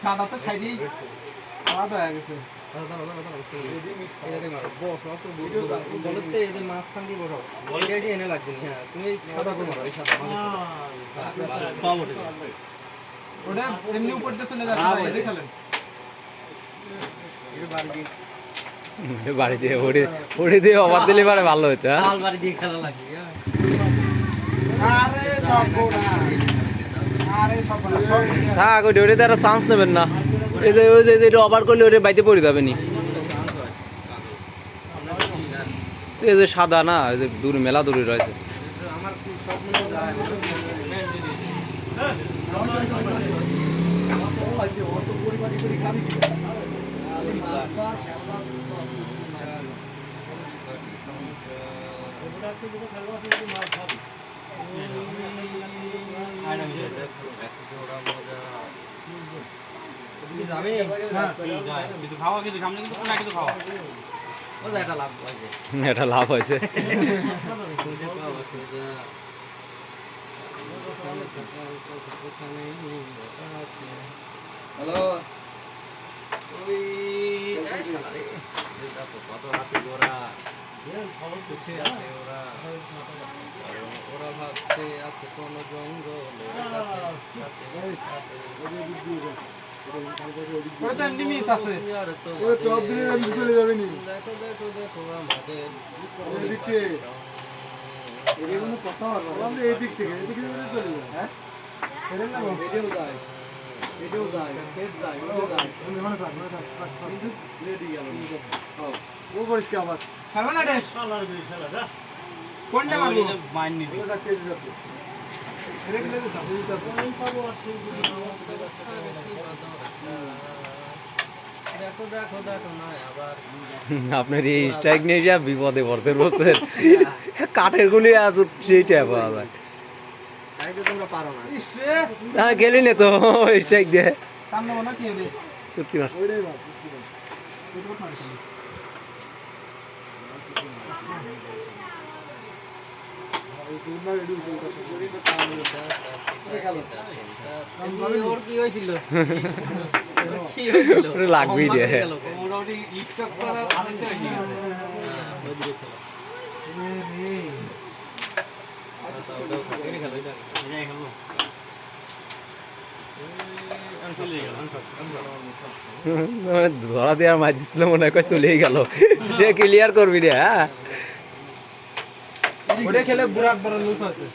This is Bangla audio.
সাদা তো সাইডেই আলাদা হয়ে গেছে। মাঝখান দিয়ে বসো, এনে লাগবে না। হ্যাঁ, তুমি সাদা করে মারো, এই সাদা ওটা এমনি উপর দিয়ে চলে যাচ্ছে। খেলেন বাড়ি দিয়ে ওড়ে দিয়ে অবাদ দিলে পারে ভালো হতো। বাড়ি দিয়ে খেলা লাগে। থাক ওইটা ওইটাতে আর চান্স নেবেন না। এই যে ওই যে ওভার করলে ওটা বাইতে পড়ে যাবে নি। এই যে সাদা না, এই যে দূর মেলা দূরে রয়েছে। এটা লাভ হয়েছে। হ্যালো, কত রাতে ওরা সুখে আছে, ওরা ভাবছে আছে কোন জঙ্গলে। এদিক থেকে চলে যায়। হ্যাঁ, এটাও যায়, এটাও যায়, সেট যায়, ওটাও যায়। ও করিস কি আবার? খেলবে না রে? কোনটা মারবো? মাইন নি। ওটা যাচ্ছে, এটা যাচ্ছে। এটা খেলে তো যাবো, এটা পয়েন্ট পাবো আর সেই দেখো দেখো দেখো না আবার আপনার এই স্ট্রাইক নিয়ে যা বিপদে পড়তে বলছেন। কাঠের গুলি আজ সেইটা পাওয়া যায়। তাই তো তোমরা পারো না। না গেলি না তো স্ট্রাইক দিয়ে কাম না না কি হবে? সত্যি মার। ওইটাই ভাব, সত্যি ভাব। ওইটা কত মারছ? এই দুবার এডু বলতা সরি তো কাম হলো। ওর কি হয়েছিল? কি ওরে লাগবেই রে। মোটামুটি স্টক করা আনন্দ হয়ে গেছে। ধরা দিয়ে আর মার দিছিল মনে হয় চলেই গেল। সে ক্লিয়ার করবি রে। হ্যাঁ ওটা খেলে বুড়াট বড় লুজ আছে।